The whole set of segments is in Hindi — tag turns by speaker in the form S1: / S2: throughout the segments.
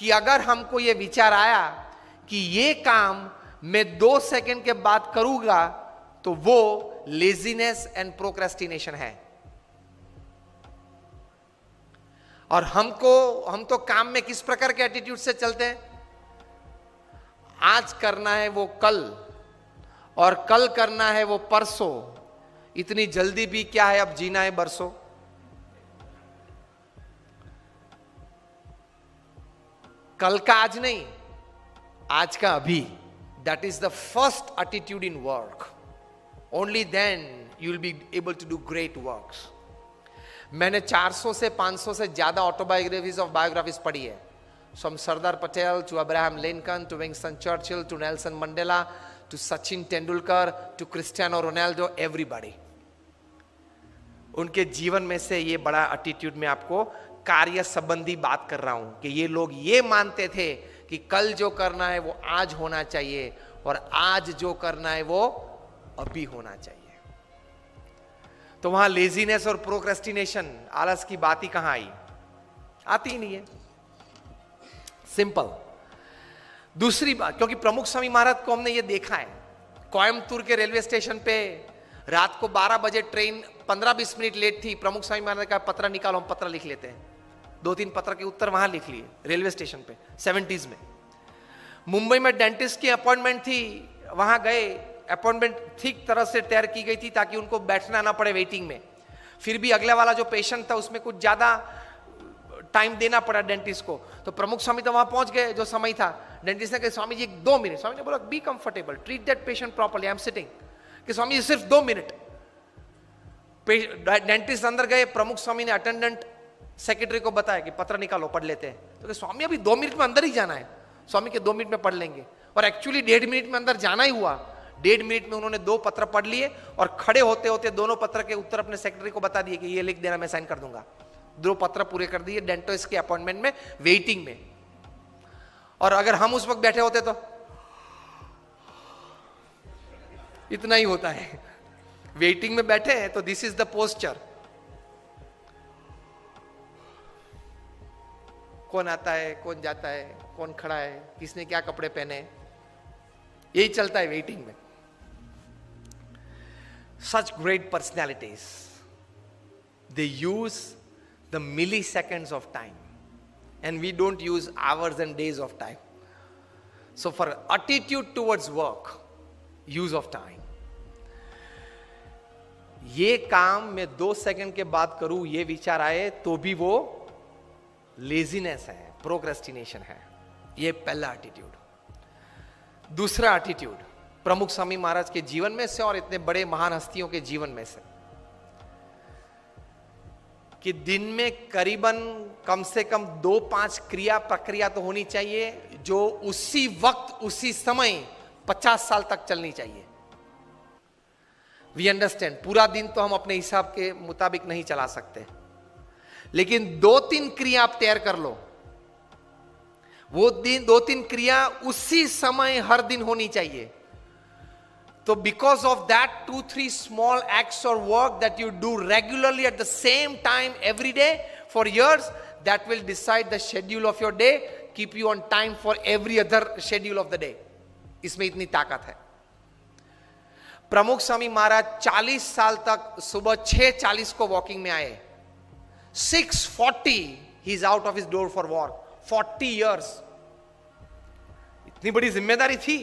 S1: कि अगर हमको ये विचार आया कि ये काम मैं 2 सेकंड के बाद करूंगा, तो वो लेजीनेस एंड प्रोक्रेस्टिनेशन है। और हम तो काम में किस प्रकार के एटीट्यूड से चलते हैं? आज करना है वो कल, और कल करना है वो परसों। इतनी जल्दी भी क्या है, अब जीना है बरसों। कल का आज नहीं, आज का अभी। That is the first attitude in work. Only then you will be able to do great works. मैंने 400 से 500 से ज्यादा ऑटोबायोग्राफीज ऑफ बायोग्राफीज पढ़ी है। From Sardar Patel to Abraham Lincoln to Winston Churchill to Nelson Mandela to Sachin Tendulkar to Cristiano Ronaldo, everybody. उनके जीवन में से ये बड़ा एटीट्यूड में आपको कार्य संबंधी बात कर रहा हूं कि ये लोग ये मानते थे कि कल जो करना है वो आज होना चाहिए, और आज जो करना है वो अभी होना चाहिए। तो वहां लेजीनेस और प्रोक्रेस्टिनेशन, आलस की बात ही कहां आई? आती ही नहीं है। सिंपल। दूसरी बात, क्योंकि प्रमुख स्वामी महाराज को हमने ये देखा है, कोयम्बतूर के रेलवे स्टेशन पे रात को 12 बजे ट्रेन 15-20 मिनट लेट थी। प्रमुख स्वामी महाराज का पत्र निकालो, हम पत्र लिख लेते हैं। 2-3 पत्र के उत्तर वहां लिख लिए रेलवे स्टेशन पे 70s में। मुंबई में डेंटिस्ट की अपॉइंटमेंट थी, वहां गए, अपॉइंटमेंट ठीक तरह से तैयार की गई थी ताकि उनको बैठना ना पड़े वेटिंग में। फिर भी अगले वाला जो पेशेंट था उसमें कुछ ज्यादा टाइम देना पड़ा डेंटिस्ट को। तो प्रमुख स्वामी तो वहां पहुंच गए जो समय था। डेंटिस्ट ने कहा स्वामी जी 2 मिनट। स्वामी ने बोला be comfortable, treat that patient properly, I am sitting. कि स्वामी जी सिर्फ 2 मिनट। डेंटिस्ट अंदर गए, प्रमुख स्वामी ने अटेंडेंट सेक्रेटरी को बताया कि पत्र निकालो, पढ़ लेते हैं। तो स्वामी अभी 2 मिनट में अंदर ही जाना है। स्वामी के 2 मिनट में पढ़ लेंगे। और एक्चुअली 1.5 मिनट में अंदर जाना ही हुआ। 1.5 मिनट में उन्होंने 2 पत्र पढ़ लिए, और खड़े होते होते दोनों पत्र के उत्तर अपने सेक्रेटरी को बता दिए कि ये लिख देना, मैं साइन कर दूंगा। 2 पत्र पूरे कर दिए डेंटिस्ट के अपॉइंटमेंट में, वेटिंग में। और अगर हम उस वक्त बैठे होते तो इतना ही होता है। वेटिंग में बैठे हैं तो दिस इज द पोस्चर। कौन आता है, कौन जाता है, कौन खड़ा है, किसने क्या कपड़े पहने, यही चलता है वेटिंग में। Such great personalities, they use the milliseconds of time, and we don't use hours and days of time. So for attitude towards work, use of time. ये काम मैं 2 सेकंड के बाद करूं, ये विचार आए तो भी वो लेजीनेस है, प्रोक्रेस्टिनेशन है। ये पहला एटीट्यूड। दूसरा एटीट्यूड प्रमुख स्वामी महाराज के जीवन में से और इतने बड़े महान हस्तियों के जीवन में से, कि दिन में करीबन कम से कम 2-5 क्रिया प्रक्रिया तो होनी चाहिए जो उसी वक्त उसी समय 50 साल तक चलनी चाहिए। वी अंडरस्टैंड, पूरा दिन तो हम अपने हिसाब के मुताबिक नहीं चला सकते, लेकिन 2-3 क्रिया आप तैयार कर लो। वो दिन 2-3 क्रिया उसी समय हर दिन होनी चाहिए। तो because of that 2-3 small acts और work that you do regularly at the same time every day for years, that will decide the schedule of your day, keep you on time for every other schedule of the day. इसमें इतनी ताकत है। प्रमुख स्वामी महाराज 40 साल तक सुबह 6:40 को वॉकिंग में आए। 6:40 he is out of his door for walk. 40 years, इतनी बड़ी जिम्मेदारी थी।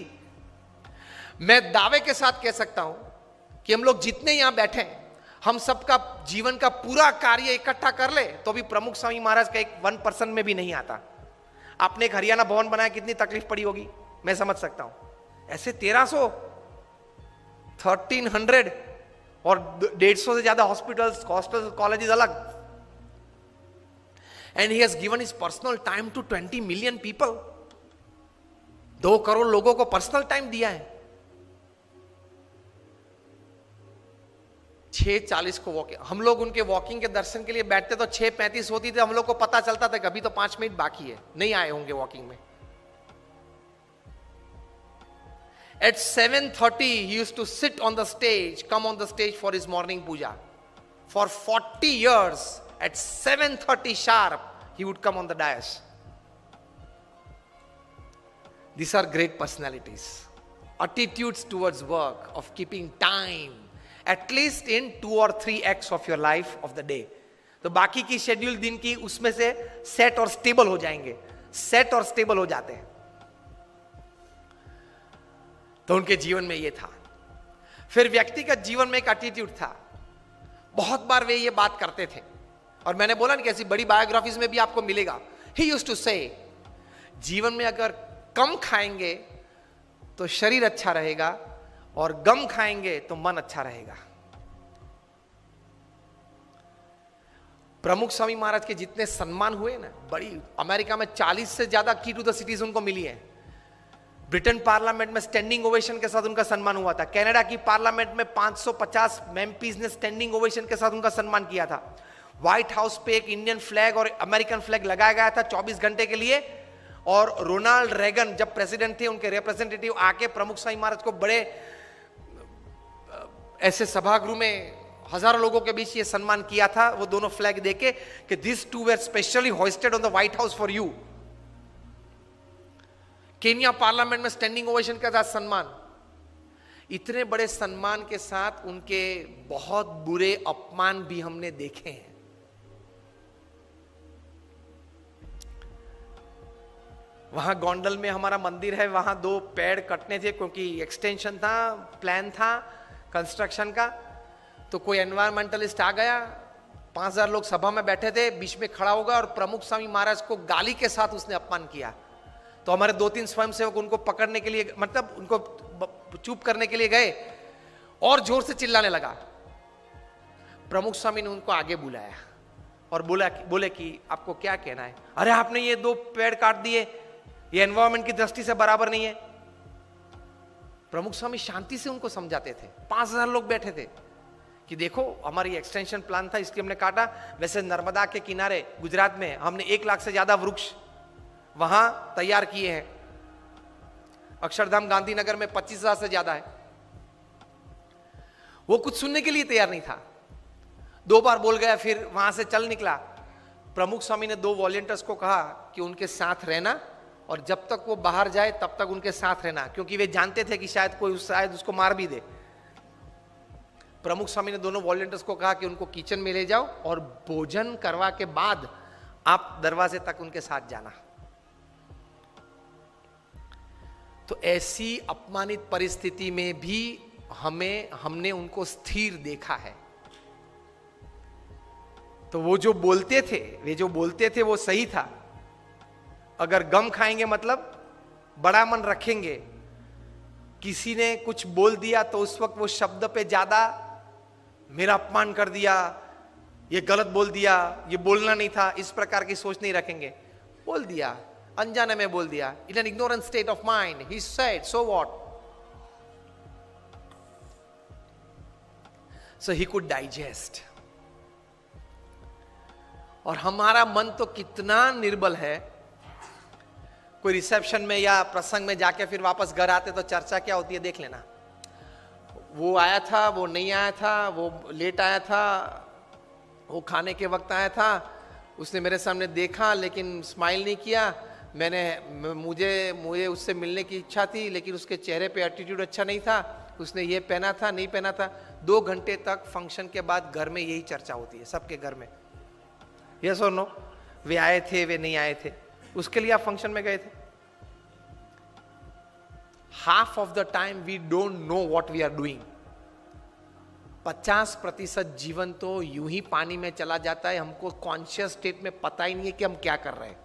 S1: मैं दावे के साथ कह सकता हूं कि हम लोग जितने यहां बैठे हैं, हम सबका जीवन का पूरा कार्य इकट्ठा कर ले तो भी प्रमुख स्वामी महाराज का एक 1% में भी नहीं आता। आपने एक हरियाणा भवन बनाया, कितनी तकलीफ पड़ी होगी, मैं समझ सकता हूं। ऐसे 1300, 1300 और 150 से ज्यादा हॉस्पिटल्स, कॉलेजेस अलग। And he has given his personal time to 20 million people. 2 crore लोगों को पर्सनल टाइम दिया है। 6:40 को वॉकिंग, हम लोग उनके वॉकिंग के दर्शन के लिए बैठते तो 6:35 होती थी। हम लोग को पता चलता था कि अभी तो 5 मिनट बाकी है, नहीं आए होंगे वॉकिंग में। At 7:30 he used to sit on the stage, come on the stage for his morning puja. For 40 years at 7:30 sharp he would come on the dais. These are great personalities. Attitudes towards work, of keeping time, at least in 2 or 3 acts of your life of the day. तो बाकी की शेड्यूल दिन की उसमें से सेट और स्टेबल हो जाएंगे, सेट और स्टेबल हो जाते हैं. तो उनके जीवन में ये था. फिर व्यक्तिगत जीवन में एक एटीट्यूड था. बहुत बार वे ये बात करते थे, और मैंने बोला ना कि ऐसी बड़ी बायोग्राफीज में भी आपको मिलेगा. ही यूज्ड टू से, जीवन में अगर कम खाएंगे तो शरीर अच्छा रहेगा, और गम खाएंगे तो मन अच्छा रहेगा. प्रमुख स्वामी महाराज के जितने सम्मान हुए ना, बड़ी अमेरिका में 40 से ज्यादा की टू द सिटीज उनको मिली है. ब्रिटेन पार्लियामेंट में स्टैंडिंग ओवेशन के साथ उनका सम्मान हुआ था. कनाडा की पार्लियामेंट में 550 एमपीज ने स्टैंडिंग ओवेशन के साथ उनका सम्मान किया था. व्हाइट हाउस पे एक इंडियन फ्लैग और अमेरिकन फ्लैग लगाया गया था 24 घंटे के लिए. और रोनाल्ड रेगन जब प्रेसिडेंट थे, उनके रिप्रेजेंटेटिव आके प्रमुख स्वामी महाराज को बड़े ऐसे सभागृह में हजारों लोगों के बीच ये सम्मान किया था, वो दोनों फ्लैग देके कि this two were specially hosted on the White House for you. Kenya parliament में स्टैंडिंग ओवेशन के साथ सम्मान. इतने बड़े सम्मान के साथ उनके बहुत बुरे अपमान भी हमने देखे हैं. वहां गोंडल में हमारा मंदिर है, वहां 2 पेड़ कटने थे क्योंकि एक्सटेंशन था, प्लान था कंस्ट्रक्शन का. तो कोई एनवायरमेंटलिस्ट आ गया, 5000 लोग सभा में बैठे थे, बीच में खड़ा होगा और प्रमुख स्वामी महाराज को गाली के साथ उसने अपमान किया. तो हमारे 2-3 स्वयंसेवक उनको पकड़ने के लिए, मतलब उनको चुप करने के लिए गए, और जोर से चिल्लाने लगा. प्रमुख स्वामी ने उनको आगे बुलाया और बोले कि आपको क्या कहना है. अरे आपने ये 2 पेड़ काट दिए, ये एनवायरमेंट की दृष्टि से बराबर नहीं है. प्रमुख स्वामी शांति से उनको समझाते थे. 5000 लोग बैठे थे कि देखो हमारी एक्सटेंशन प्लान था इसलिए हमने काटा. वैसे नर्मदा के किनारे गुजरात में हमने 1 लाख से ज्यादा वृक्ष वहां तैयार किए हैं. अक्षरधाम गांधीनगर में 25,000 से ज्यादा है. वो कुछ सुनने के लिए तैयार नहीं था. 2 बार बोल गया, फिर वहां से चल निकला. प्रमुख स्वामी ने 2 वॉलंटियर्स को कहा कि उनके साथ रहना, और जब तक वो बाहर जाए तब तक उनके साथ रहना, क्योंकि वे जानते थे कि शायद उसको मार भी दे. प्रमुख स्वामी ने दोनों वॉलंटियर्स को कहा कि उनको किचन में ले जाओ और भोजन करवा के बाद आप दरवाजे तक उनके साथ जाना. तो ऐसी अपमानित परिस्थिति में भी हमने उनको स्थिर देखा है. तो वो जो बोलते थे वो सही था. अगर गम खाएंगे मतलब बड़ा मन रखेंगे. किसी ने कुछ बोल दिया तो उस वक्त वो शब्द पे ज्यादा मेरा अपमान कर दिया, ये गलत बोल दिया, ये बोलना नहीं था, इस प्रकार की सोच नहीं रखेंगे. बोल दिया, अनजाने में बोल दिया, in an ignorant state of mind he said, so what. So he could digest. और हमारा मन तो कितना निर्बल है. कोई रिसेप्शन में या प्रसंग में जाके फिर वापस घर आते तो चर्चा क्या होती है देख लेना. वो आया था, वो नहीं आया था, वो लेट आया था, वो खाने के वक्त आया था, उसने मेरे सामने देखा लेकिन स्माइल नहीं किया. मुझे उससे मिलने की इच्छा थी लेकिन उसके चेहरे पे एटीट्यूड अच्छा नहीं था, उसने ये पहना था, नहीं पहना था. 2 घंटे तक फंक्शन के बाद घर में यही चर्चा होती है सबके घर में. यस और नो? वे आए थे, वे नहीं आए थे, उसके लिए आप फंक्शन में गए थे. Half of the time we don't know what we are doing. 50% जीवन तो यूं ही पानी में चला जाता है. हमको कॉन्शियस स्टेट में पता ही नहीं है कि हम क्या कर रहे हैं.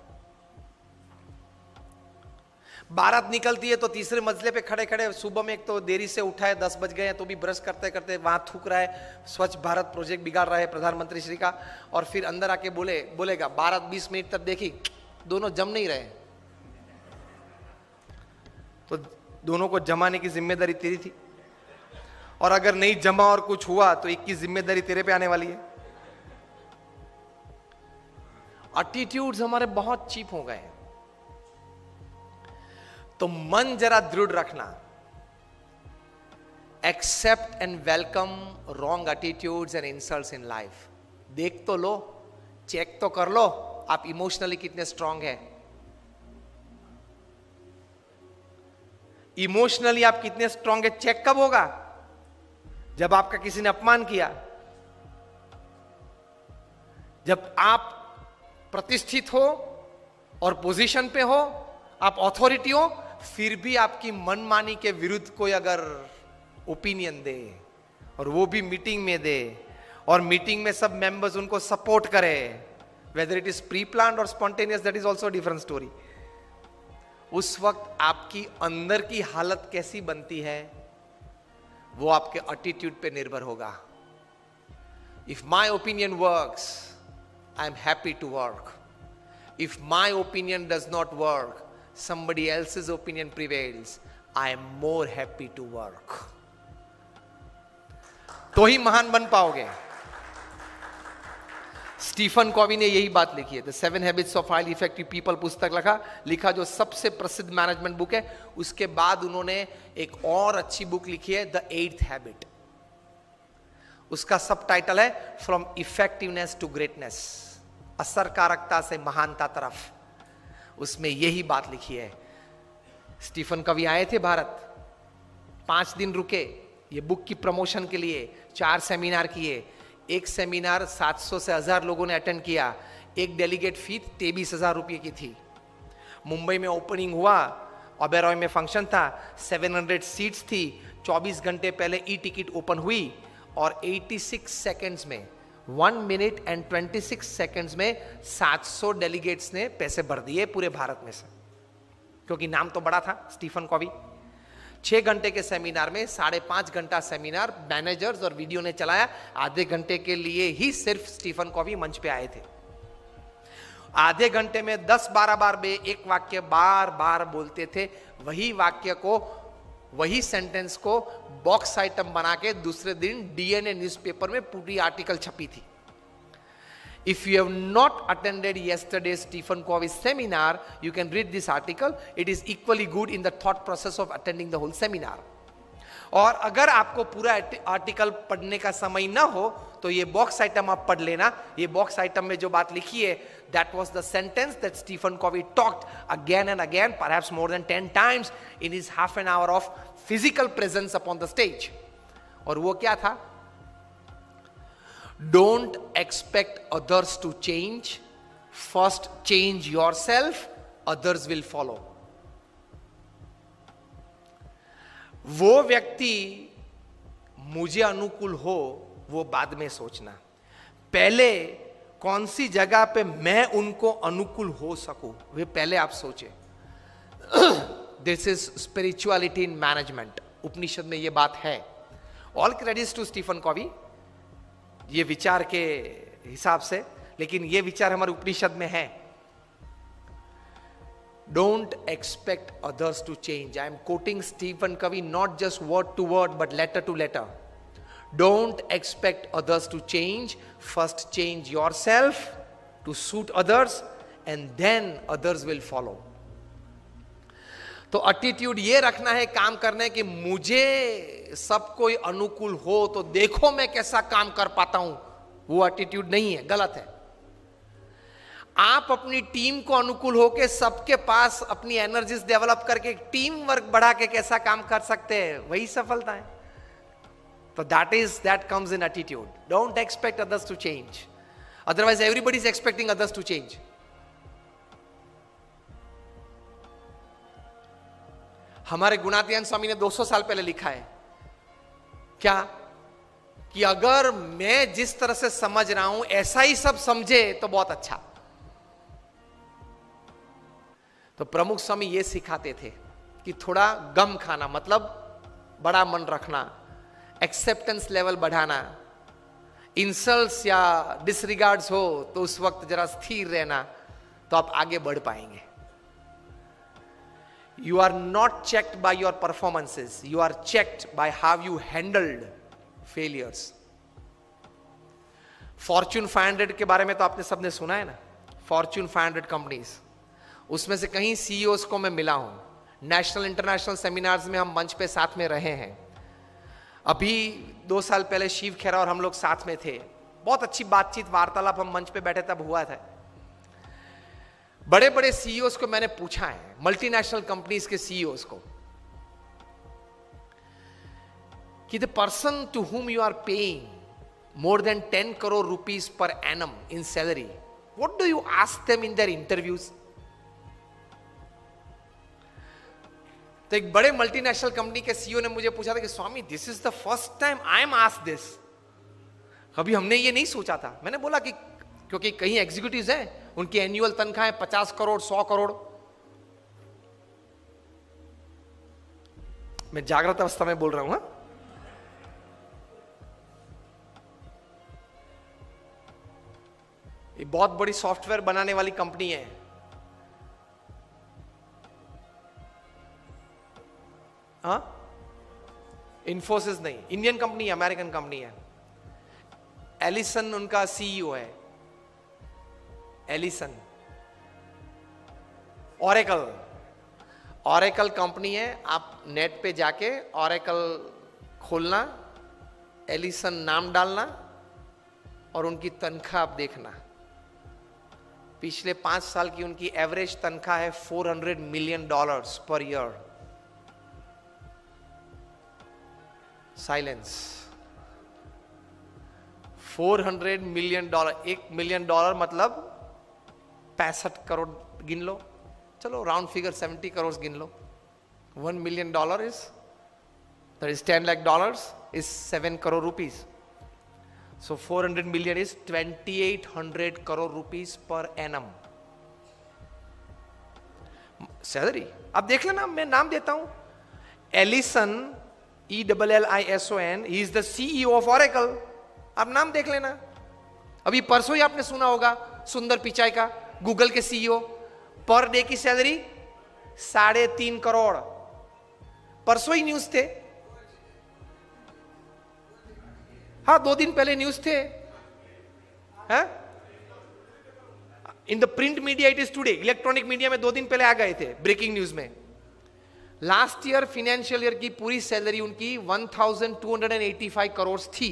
S1: बारात निकलती है तो तीसरे मंजिले पे खड़े खड़े, सुबह में एक तो देरी से उठा है, 10 बज गए हैं, तो भी ब्रश करते करते वहां थूक रहा है, स्वच्छ भारत प्रोजेक्ट बिगाड़ रहा है प्रधानमंत्री श्री का. और फिर अंदर आके बोलेगा बारात 20 मिनट तक देखी, दोनों जम नहीं रहे. तो दोनों को जमाने की जिम्मेदारी तेरी थी, और अगर नहीं जमा और कुछ हुआ तो एक की जिम्मेदारी तेरे पे आने वाली है. एटीट्यूड्स हमारे बहुत चीप हो गए. तो मन जरा दृढ़ रखना. Accept and welcome wrong attitudes and insults in life. देख तो लो, चेक तो कर लो आप इमोशनली कितने स्ट्रांग है. इमोशनली आप कितने स्ट्रांग है चेक कब होगा? जब आपका किसी ने अपमान किया, जब आप प्रतिष्ठित हो और पोजीशन पे हो, आप अथॉरिटी हो, फिर भी आपकी मनमानी के विरुद्ध कोई अगर ओपिनियन दे और वो भी मीटिंग में दे और मीटिंग में सब मेंबर्स उनको सपोर्ट करे, whether it is pre planned और spontaneous, that is also different story. उस वक्त आपकी अंदर की हालत कैसी बनती है वो आपके एटीट्यूड पे निर्भर होगा। If my opinion works, I am happy to work. If my opinion does not work, somebody else's opinion prevails, I am more happy to work। तो ही महान बन पाओगे। स्टीफन कॉवी ने यही बात लिखी है, the 7 habits of highly effective people पुस्तक लिखा जो सबसे प्रसिद्ध मैनेजमेंट बुक है। उसके बाद उन्होंने एक और अच्छी बुक लिखी है, द 8th हैबिट। उसका सब टाइटल है फ्रॉम इफेक्टिवनेस टू ग्रेटनेस, असरकारकता से महानता तरफ। उसमें यही बात लिखी है। स्टीफन कवी आए थे भारत, 5 दिन रुके ये बुक की प्रमोशन के लिए, 4 सेमिनार किए। एक सेमिनार 700 से 1000 लोगों ने अटेंड किया। एक डेलीगेट फी 23,000 रुपये की थी। मुंबई में ओपनिंग हुआ, ओबेरॉय में फंक्शन था, 700 सीट्स थी। 24 घंटे पहले ई टिकट ओपन हुई और 86 सेकेंड्स में 1 मिनट एंड 26 सेकेंड्स में 700 डेलीगेट्स ने पैसे भर दिए पूरे भारत में से, क्योंकि नाम तो बड़ा था स्टीफन कॉवी। 6 घंटे के सेमिनार में 5.5 घंटा सेमिनार मैनेजर्स और वीडियो ने चलाया। आधे घंटे के लिए ही सिर्फ स्टीफन कॉवी मंच पे आए थे। आधे घंटे में 10-12 बार वे एक वाक्य बार बार बोलते थे। वही वाक्य को, वही सेंटेंस को बॉक्स आइटम बना के दूसरे दिन डीएनए न्यूज़पेपर में पूरी आर्टिकल छपी थी। If you have not attended yesterday's Stephen Covey seminar, you can read this article. It is equally good in the thought process of attending the whole seminar. और अगर आपको पूरा आर्टिकल पढ़ने का समय ना हो तो ये बॉक्स आइटम आप पढ़ लेना। ये बॉक्स आइटम में जो बात लिखी है, that was the sentence that Stephen Covey talked again and again, perhaps more than 10 times in his half an hour of physical presence upon the stage. और वो क्या था? Don't expect others to change. First change yourself, others will follow. वो व्यक्ति मुझे अनुकूल हो वो बाद में सोचना, पहले कौन सी जगह पे मैं उनको अनुकूल हो सकूं वे पहले आप सोचे। This is spirituality in management. Upanishad में ये बात है। All credits to Stephen Covey ये विचार के हिसाब से, लेकिन ये विचार हमारे उपनिषद में है। Don't expect others to change. I am quoting Stephen Covey, not just word to word, but letter to letter. Don't expect others to change. First change yourself to suit others, and then others will follow. तो एटीट्यूड ये रखना है काम करने कि मुझे सब कोई अनुकूल हो तो देखो मैं कैसा काम कर पाता हूं। वो एटीट्यूड नहीं है, गलत है। आप अपनी टीम को अनुकूल होकर सबके पास अपनी एनर्जीज डेवलप करके टीम वर्क बढ़ा के कैसा काम कर सकते हैं, वही सफलता है। तो that comes in attitude. Don't expect others to change, otherwise everybody is expecting others to change. हमारे गुणातीयन स्वामी ने 200 साल पहले लिखा है क्या, कि अगर मैं जिस तरह से समझ रहा हूं ऐसा ही सब समझे तो बहुत अच्छा। तो प्रमुख स्वामी ये सिखाते थे कि थोड़ा गम खाना, मतलब बड़ा मन रखना, एक्सेप्टेंस लेवल बढ़ाना, इंसल्ट्स या डिसरिगार्ड्स हो तो उस वक्त जरा स्थिर रहना, तो आप आगे बढ़ पाएंगे। You are not checked by your performances, you are checked by how you handled failures. Fortune 500 के बारे में तो आपने सबने सुना है ना, फॉर्च्यून 500 कंपनीज, उसमें से कहीं सीईओस को मैं मिला हूं। नेशनल इंटरनेशनल सेमिनार्स में हम मंच पे साथ में रहे हैं। अभी 2 साल पहले शिव खेरा और हम लोग साथ में थे। बहुत अच्छी बातचीत, वार्तालाप हम मंच पे बैठे तब हुआ था। बड़े बड़े सीईओस को मैंने पूछा है, मल्टीनेशनल कंपनीज के सीईओस को, कि the person to whom you are paying more than 10 crore rupees per annum in salary, what do you ask them in their interviews? तो एक बड़े मल्टीनेशनल कंपनी के सीईओ ने मुझे पूछा था कि Swami, this is the first time I am asked this, कभी हमने ये नहीं सोचा था। मैंने बोला कि क्योंकि कई एग्जीक्यूटिव्स हैं, उनकी एनुअल तनख्वाह है 50 करोड़ 100 करोड़। मैं जागृत अवस्था में बोल रहा हूं। ये बहुत बड़ी सॉफ्टवेयर बनाने वाली कंपनी है, हाँ, इन्फोसिस नहीं, इंडियन कंपनी है, अमेरिकन कंपनी है। एलिसन उनका सीईओ है, एलिसन। ऑरेकल कंपनी है, आप नेट पे जाके ऑरेकल खोलना, एलिसन नाम डालना और उनकी तनख्वाह आप देखना। पिछले 5 साल की उनकी एवरेज तनख्वाह है $400 million per year. Silence. $400 million, $1 million मतलब 65 करोड़ गिन लो, चलो राउंड फिगर 70 करोड़ गिन लो। $1 million is $10 lakh is 7 crore rupees. So 400 million is 2800 crore rupees per annum सैलरी। अब देख लेना, मैं नाम देता हूं, Ellison, ELLISON, he is the CEO of Oracle. आप नाम देख लेना। अभी परसों ही आपने सुना होगा सुंदर पिचाई का, गूगल के सीईओ, पर डे की सैलरी 3.5 करोड़। परसों ही न्यूज थे, हाँ 2 दिन पहले न्यूज थे। In the print media it is today, electronic media में 2 दिन पहले आ गए थे ब्रेकिंग न्यूज में। लास्ट ईयर फाइनेंशियल ईयर की पूरी सैलरी उनकी 1285 करोड़ थी,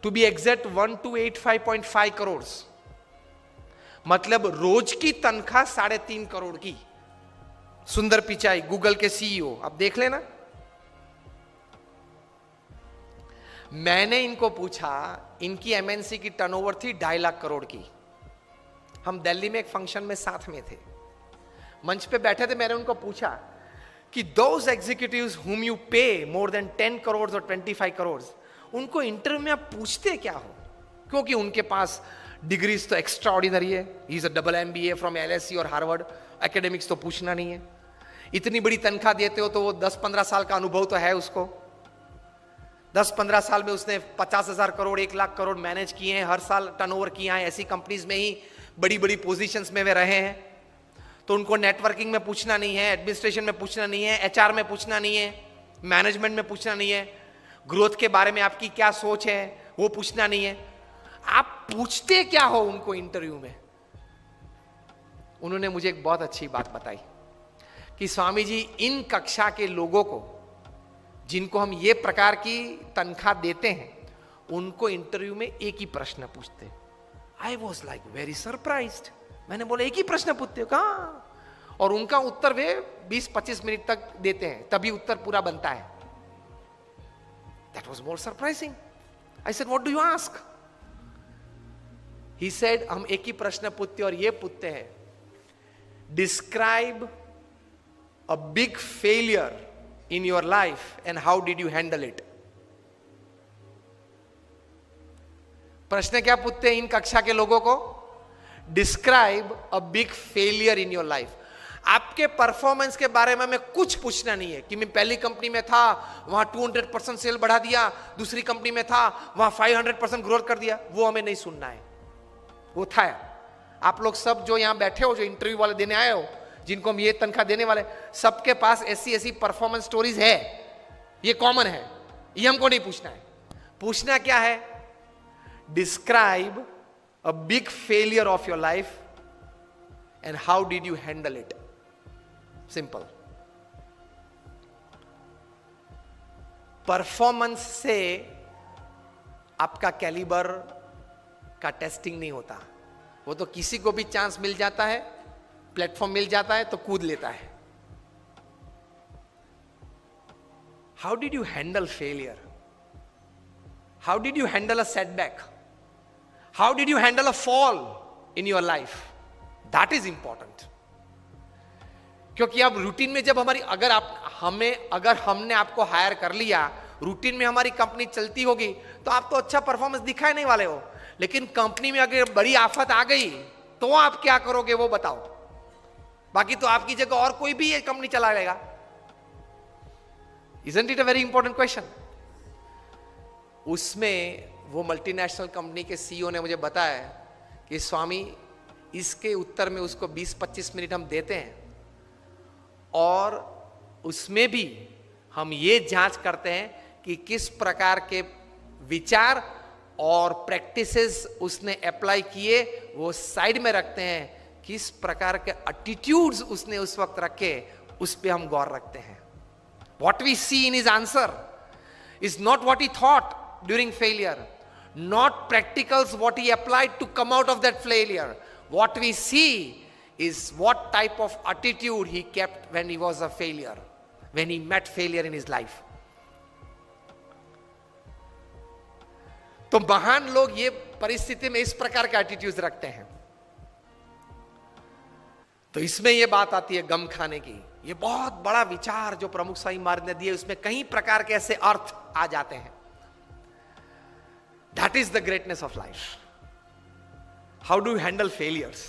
S1: टू बी एग्जैक्ट 1285.5 करोड़, मतलब रोज की तनख्वाह 3.5 करोड़ की। सुंदर पिचाई, गूगल के सीईओ, आप देख लेना। मैंने इनको पूछा, इनकी एमएनसी की टर्नओवर थी 2.5 लाख करोड़ की। हम दिल्ली में एक फंक्शन में साथ में थे, मंच पे बैठे थे। मैंने उनको पूछा कि दोज एग्जीक्यूटिव्स हुम यू पे मोर देन 10 करोड़ और 25 करोड़, उनको इंटरव्यू में आप पूछते क्या हो? क्योंकि उनके पास डिग्रीज तो एक्स्ट्रा ऑर्डिनरी है, he is a double MBA from LSE और हार्वर्ड, एकेडमिक्स तो पूछना नहीं है। इतनी बड़ी तनख्वाह देते हो तो वो 10-15 साल का अनुभव तो है उसको। 10-15 साल में उसने 50,000 करोड़ 1 लाख करोड़ मैनेज किए हैं, हर साल टर्नओवर किया है, ऐसी कंपनीज में ही बड़ी बड़ी पोजीशंस में वे रहे हैं। तो उनको नेटवर्किंग में पूछना नहीं है, एडमिनिस्ट्रेशन में पूछना नहीं है, HR में पूछना नहीं है, मैनेजमेंट में पूछना नहीं है, ग्रोथ के बारे में आपकी क्या सोच है वो पूछना नहीं है। आप पूछते क्या हो उनको इंटरव्यू में? उन्होंने मुझे एक बहुत अच्छी बात बताई कि स्वामी जी, इन कक्षा के लोगों को जिनको हम ये प्रकार की तनख्वाह देते हैं, उनको इंटरव्यू में एक ही प्रश्न पूछते। I was like very surprised. मैंने बोला एक ही प्रश्न पूछते हो? कहाँ? और उनका उत्तर वे 20-25 मिनट तक देते हैं, तभी उत्तर पूरा बनता है। That was more surprising. I said, what do you ask? He said, हम एक ही प्रश्न पूछते और ये पूछते हैं, describe a big failure in your life and how did you handle it? प्रश्न क्या पूछते हैं इन कक्षा के लोगों को? Describe a big failure in your life. आपके परफॉर्मेंस के बारे में हमें कुछ पूछना नहीं है कि मैं पहली कंपनी में था, वहां 200% सेल बढ़ा दिया, दूसरी कंपनी में था, वहां 500% ग्रोथ कर दिया, वो हमें नहीं सुनना है। वो था, आप लोग सब जो यहां बैठे हो, जो इंटरव्यू वाले देने आए हो, जिनको हम ये तनख्वाह देने वाले, सबके पास ऐसी परफॉर्मेंस स्टोरीज है, ये कॉमन है, ये हमको नहीं पूछना है। पूछना क्या है? Describe a big failure of your life and how did you handle it. Simple. Performance से आपका कैलिबर का टेस्टिंग नहीं होता, वो तो किसी को भी चांस मिल जाता है, प्लेटफॉर्म मिल जाता है तो कूद लेता है। How did you handle failure? How did you handle a setback? How did you handle a fall in your life? That is important. क्योंकि अब रूटीन में जब हमारी अगर हमने आपको हायर कर लिया, रूटीन में हमारी कंपनी चलती होगी, तो आप तो अच्छा परफॉर्मेंस दिखाए नहीं वाले हो. लेकिन कंपनी में अगर बड़ी आफत आ गई तो आप क्या करोगे वो बताओ. बाकी तो आपकी जगह और कोई भी ये कंपनी चला लेगा. Isn't it a very important question? उसमें वो मल्टीनेशनल कंपनी के सीईओ ने मुझे बताया कि स्वामी, इसके उत्तर में उसको 20-25 मिनट हम देते हैं और उसमें भी हम ये जांच करते हैं कि किस प्रकार के विचार और प्रैक्टिसेस उसने अप्लाई किए, वो साइड में रखते हैं. किस प्रकार के एटीट्यूड्स उसने उस वक्त रखे, उस पे हम गौर रखते हैं. What we see in his answer is not what he thought during failure, not practicals what he applied to come out of that failure. What we see is what type of attitude he kept when he was a failure, when he met failure in his life. तो महान लोग ये परिस्थिति में इस प्रकार के एटीट्यूड्स रखते हैं. तो इसमें ये बात आती है गम खाने की. ये बहुत बड़ा विचार जो प्रमुख स्वामी महाराज ने दिए, उसमें कई प्रकार के ऐसे अर्थ आ जाते हैं. That is the greatness of life. How do you handle failures?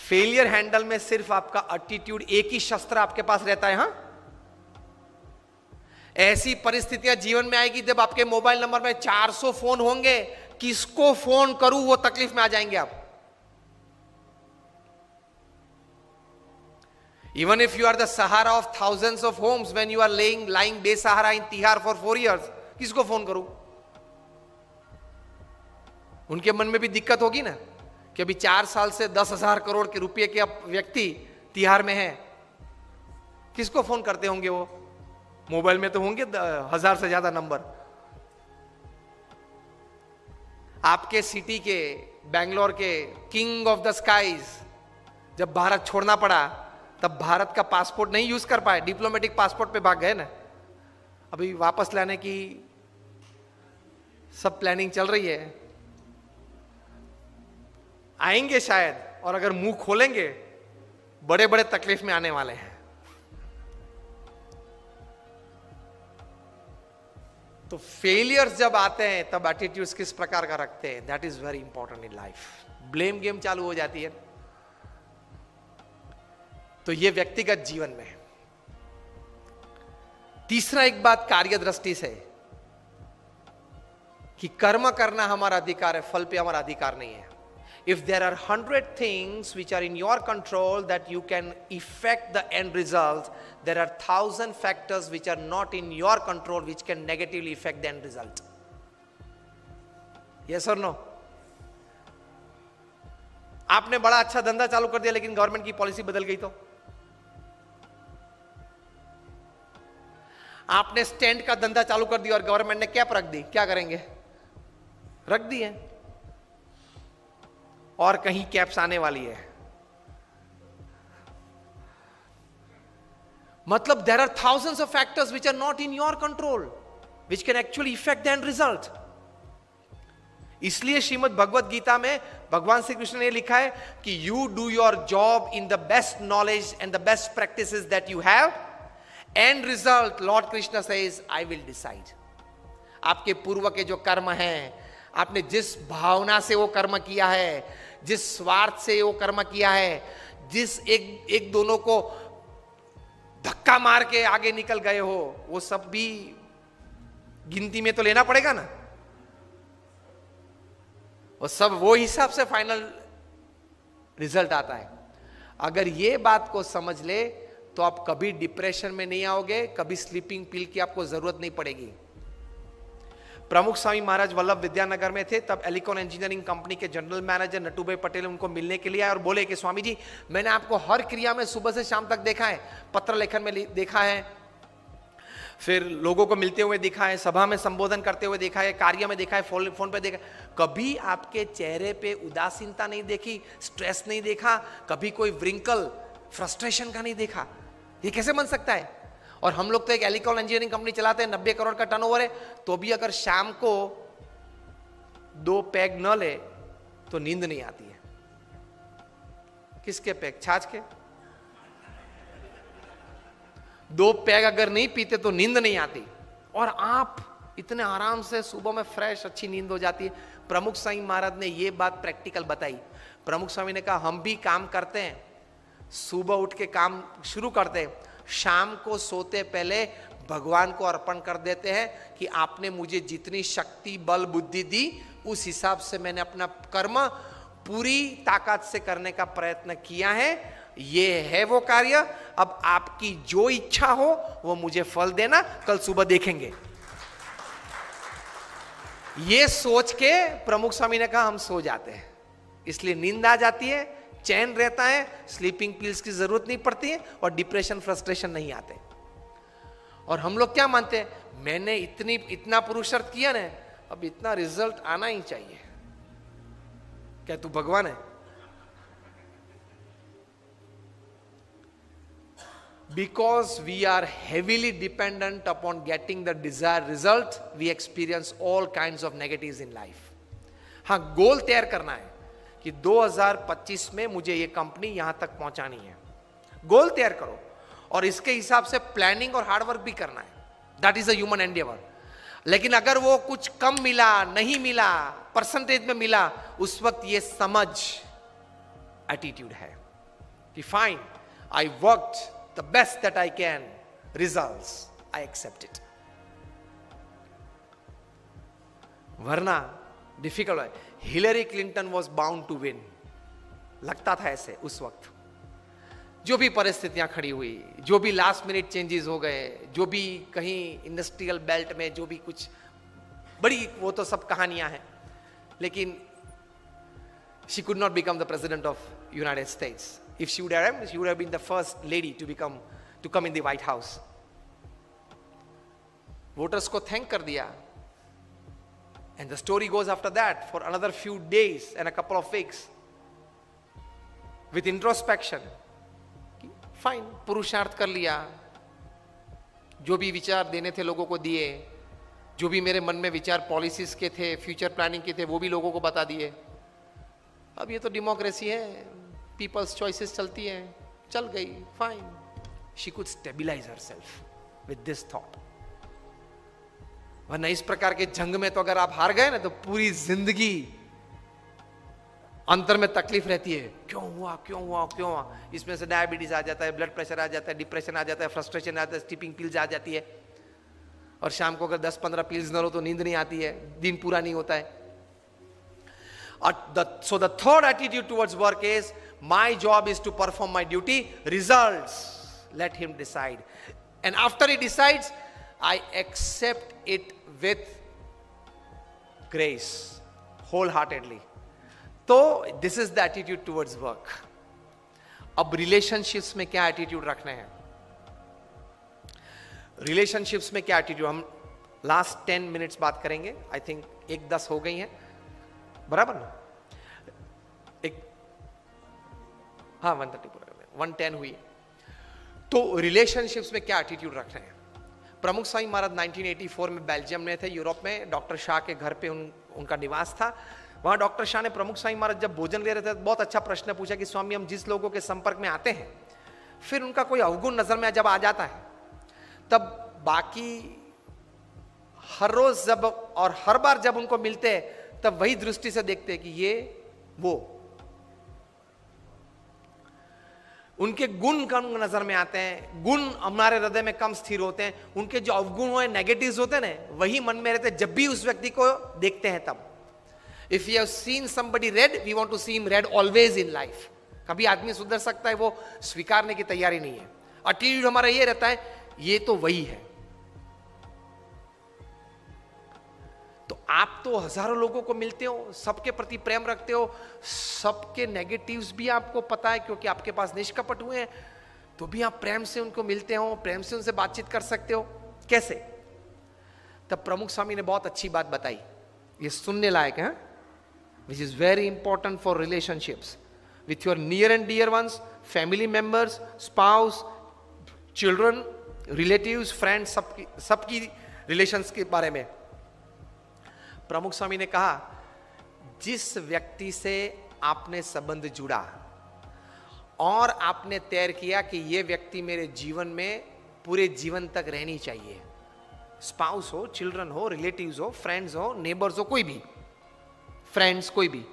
S1: Failure handle में सिर्फ आपका एटीट्यूड, एक ही शस्त्र आपके पास रहता है. हां, ऐसी परिस्थितियां जीवन में आएगी जब आपके मोबाइल नंबर में 400 फोन होंगे, किसको फोन करूं वो तकलीफ में आ जाएंगे आप. Even if you are the Sahara of thousands of homes, when you are lying बेसहारा in Tihar for 4 years, किसको फोन करूं? उनके मन में भी दिक्कत होगी ना कि अभी 4 साल से 10,000 करोड़ के रुपए के व्यक्ति तिहाड़ में है. किसको फोन करते होंगे वो? मोबाइल में तो होंगे 1000 से ज्यादा नंबर. आपके सिटी के, बेंगलोर के किंग ऑफ द स्काईज जब भारत छोड़ना पड़ा, तब भारत का पासपोर्ट नहीं यूज कर पाए, डिप्लोमेटिक पासपोर्ट पे भाग गए ना. अभी वापस लाने की सब प्लानिंग चल रही है. आएंगे शायद, और अगर मुंह खोलेंगे बड़े बड़े तकलीफ में आने वाले हैं. तो फेलियर्स जब आते हैं तब एटीट्यूड्स किस प्रकार का रखते हैं, that is very important in life. Blame game चालू हो जाती है. तो ये व्यक्तिगत जीवन में. तीसरा एक बात कार्य दृष्टि से, कि कर्म करना हमारा अधिकार है, फल पे हमारा अधिकार नहीं है. If there are 100 things which are in your control that you can affect the end result, there are 1,000 factors which are not in your control which can negatively affect the end result. Yes or no? आपने बड़ा अच्छा धंधा चालू कर दिया लेकिन गवर्नमेंट की पॉलिसी बदल गई तो? आपने स्टैंड का धंधा चालू कर दिया और गवर्नमेंट ने कैप रख दी, क्या करेंगे? रख दी है, और कहीं कैप्स आने वाली है. मतलब there are thousands of factors which are not in your control which can actually affect the end result. इसलिए श्रीमद् भगवत गीता में भगवान श्री कृष्ण ने लिखा है कि you do your job in the best knowledge and the best practices that you have. End result, Lord Krishna says, I will decide. आपके पूर्व के जो कर्म हैं, आपने जिस भावना से वो कर्म किया है, जिस स्वार्थ से वो कर्म किया है, जिस एक दोनों को धक्का मार के आगे निकल गए हो, वो सब भी गिनती में तो लेना पड़ेगा ना. वो सब वो हिसाब से फाइनल रिजल्ट आता है. अगर ये बात को समझ ले तो आप कभी डिप्रेशन में नहीं आओगे, कभी स्लीपिंग पिल की आपको जरूरत नहीं पड़ेगी. प्रमुख स्वामी महाराज वल्लभ विद्यानगर में थे, तब एलिकॉन इंजीनियरिंग कंपनी के जनरल मैनेजर नटूभाई पटेल उनको मिलने के लिए आए और बोले कि स्वामी जी, मैंने आपको हर क्रिया में सुबह से शाम तक देखा है, पत्र लेखन में देखा है, फिर लोगों को मिलते हुए देखा है, सभा में संबोधन करते हुए देखा है, कार्य में देखा है, फोन पे देखा, कभी आपके चेहरे पे उदासीनता नहीं देखी, स्ट्रेस नहीं देखा, कभी कोई व्रिंकल फ्रस्ट्रेशन का नहीं देखा. ये कैसे बन सकता है? और हम लोग तो एक एलिकॉन इंजीनियरिंग कंपनी चलाते हैं, 90 करोड़ का टर्नओवर है, तो भी अगर शाम को 2 पैग न ले तो नींद नहीं आती है। किसके पैग? छाछ के। 2 पैग अगर नहीं पीते तो नींद नहीं आती, और आप इतने आराम से सुबह में फ्रेश अच्छी नींद हो जाती है। प्रमुख स्वामी महाराज ने ये बात प्रैक्टिकल बताई। प्रमुख स्वामी ने कहा हम भी काम करते हैं, सुबह उठ के काम शुरू करते हैं, शाम को सोते पहले भगवान को अर्पण कर देते हैं कि आपने मुझे जितनी शक्ति बल बुद्धि दी उस हिसाब से मैंने अपना कर्म पूरी ताकत से करने का प्रयत्न किया है, ये है वो कार्य, अब आपकी जो इच्छा हो वो मुझे फल देना, कल सुबह देखेंगे। ये सोच के प्रमुख स्वामी ने कहा हम सो जाते हैं, इसलिए नींद आ जाती है, चैन रहता है, स्लीपिंग पिल्स की जरूरत नहीं पड़ती है, और डिप्रेशन फ्रस्ट्रेशन नहीं आते। और हम लोग क्या मानते हैं, मैंने इतना पुरुषार्थ किया ना, अब इतना रिजल्ट आना ही चाहिए। क्या तू भगवान है? Because we are heavily dependent upon getting the desired result, we experience all kinds of negatives in life. हाँ, गोल तैयार करना है कि 2025 में मुझे ये कंपनी यहां तक पहुंचानी है। गोल तैयार करो और इसके हिसाब से प्लानिंग और हार्डवर्क भी करना है। That is a human Endeavour. लेकिन अगर वो कुछ कम मिला, नहीं मिला, परसेंटेज में मिला, उस वक्त ये समझ एटीट्यूड है कि fine, I worked the best that I can, results, I accept it. वरना डिफिकल्ट है। Hillary Clinton was bound to win, लगता था ऐसे उस वक्त। जो भी परिस्थितियां खड़ी हुई, जो भी लास्ट मिनट चेंजेस हो गए, जो भी कहीं इंडस्ट्रियल बेल्ट में जो भी कुछ बड़ी, वो तो सब कहानियां हैं, लेकिन she could not become the president of United States. If she would have been the first lady to come in the White House. Voters को thank कर दिया, and the story goes after that for another few days and a couple of weeks with introspection. Fine, पुरुषार्थ कर लिया, जो भी विचार देने थे लोगों को दिए, जो भी मेरे मन में विचार पॉलिसीज के थे, फ्यूचर प्लानिंग के थे, वो भी लोगों को बता दिए। अब ये तो डेमोक्रेसी है, पीपल्स चॉइसेस चलती हैं, चल गई, fine. She could stabilise herself with this thought. वरना इस प्रकार के जंग में तो अगर आप हार गए ना, तो पूरी जिंदगी अंतर में तकलीफ रहती है, क्यों हुआ क्यों हुआ क्यों हुआ। इसमें से डायबिटीज आ जाता है, ब्लड प्रेशर आ जाता है, डिप्रेशन आ जाता है, फ्रस्ट्रेशन आ जाता है, स्लीपिंग पिल्स आ जाती है, और शाम को अगर 10-15 पिल्स न लो तो नींद नहीं आती है, दिन पूरा नहीं होता है। So the third attitude towards work is, my job is to perform my duty, results let him decide, and after he decides I accept it with grace wholeheartedly. तो this is the attitude towards work. अब relationships में क्या attitude रखने हैं? relationships में क्या attitude, हम last 10 minutes बात करेंगे। I think 1:10 हो गई हैं, बराबर ना? हाँ, 1:30 पूरा, 1:10 हुई। तो रिलेशनशिप्स में क्या एटीट्यूड रखना है? प्रमुख स्वामी महाराज 1984 में बेल्जियम में थे, यूरोप में, डॉक्टर शाह के घर पे उनका निवास था। वहां डॉक्टर शाह ने प्रमुख स्वामी महाराज जब भोजन ले रहे थे, बहुत अच्छा प्रश्न पूछा कि स्वामी, हम जिस लोगों के संपर्क में आते हैं, फिर उनका कोई अवगुण नजर में जब आ जाता है, तब बाकी हर रोज जब और हर बार जब उनको मिलते हैं, तब वही दृष्टि से देखते हैं कि ये वो, उनके गुण कम नजर में आते हैं, गुण हमारे हृदय में कम स्थिर होते हैं, उनके जो अवगुण हुए नेगेटिव्स होते हैं ना, वही मन में रहते हैं जब भी उस व्यक्ति को देखते हैं तब। If you have seen somebody red, we want to see him red always in life. कभी आदमी सुधर सकता है, वो स्वीकारने की तैयारी नहीं है। एटीट्यूड हमारा ये रहता है, ये तो वही है। तो आप तो हजारों लोगों को मिलते हो, सबके प्रति प्रेम रखते हो, सबके नेगेटिव्स भी आपको पता है क्योंकि आपके पास निष्कपट हुए हैं, तो भी आप प्रेम से उनको मिलते हो, प्रेम से उनसे बातचीत कर सकते हो। कैसे? तब प्रमुख स्वामी ने बहुत अच्छी बात बताई, ये सुनने लायक है, which is very important for relationships with your near and dear ones, family members, spouse, children, relatives, friends, सबकी रिलेशंस के बारे में प्रमुख स्वामी ने कहा, जिस व्यक्ति से आपने संबंध जुड़ा और आपने तय किया कि यह व्यक्ति मेरे जीवन में पूरे जीवन तक रहनी चाहिए, स्पाउस हो, चिल्ड्रन हो, रिलेटिव्स हो, फ्रेंड्स हो, नेबर्स हो, कोई भी फ्रेंड्स, कोई भी,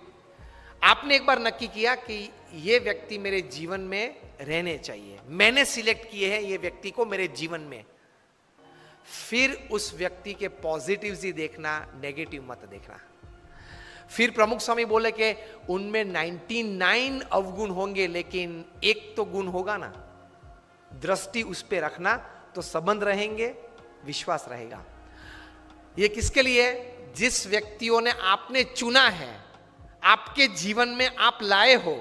S1: आपने एक बार नक्की किया कि यह व्यक्ति मेरे जीवन में रहने चाहिए, मैंने सिलेक्ट किए हैं ये व्यक्ति को मेरे जीवन में, फिर उस व्यक्ति के पॉजिटिव्स ही देखना, नेगेटिव मत देखना। फिर प्रमुख स्वामी बोले कि उनमें 99 अवगुण होंगे लेकिन एक तो गुण होगा ना, दृष्टि उस पे रखना तो संबंध रहेंगे, विश्वास रहेगा। ये किसके लिए? जिस व्यक्तियों ने आपने चुना है, आपके जीवन में आप लाए हो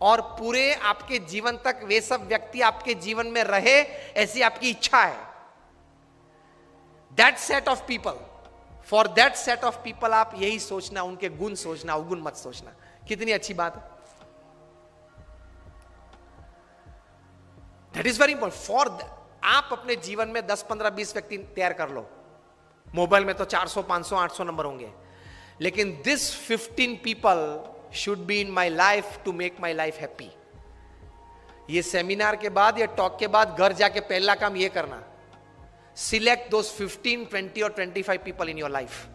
S1: और पूरे आपके जीवन तक वे सब व्यक्ति आपके जीवन में रहे, ऐसी आपकी इच्छा है। That set of people, for that set of people आप यही सोचना, उनके गुण सोचना, अवगुण मत सोचना। कितनी अच्छी बात है। That is very important for, आप अपने जीवन में 10, 15, 20 व्यक्ति तैयार कर लो। मोबाइल में तो 400, 500, 800 नंबर होंगे, लेकिन this 15 people should be in my life to make my life happy. ये सेमिनार के बाद या टॉक के बाद घर जाके पहला काम ये करना, सिलेक्ट दोस 15, 20 और 25 पीपल इन योर लाइफ।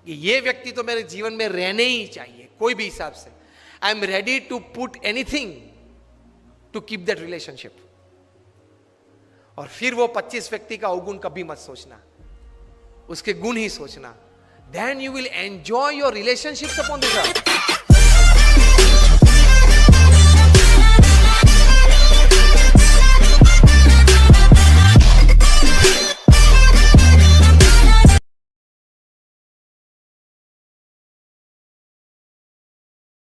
S1: ये व्यक्ति तो मेरे जीवन में रहने ही चाहिए, कोई भी हिसाब से। I am ready to put anything to keep that relationship. और फिर वो 25 व्यक्ति का अवगुण कभी मत सोचना, उसके गुण ही सोचना। Then you will enjoy your relationships upon this earth.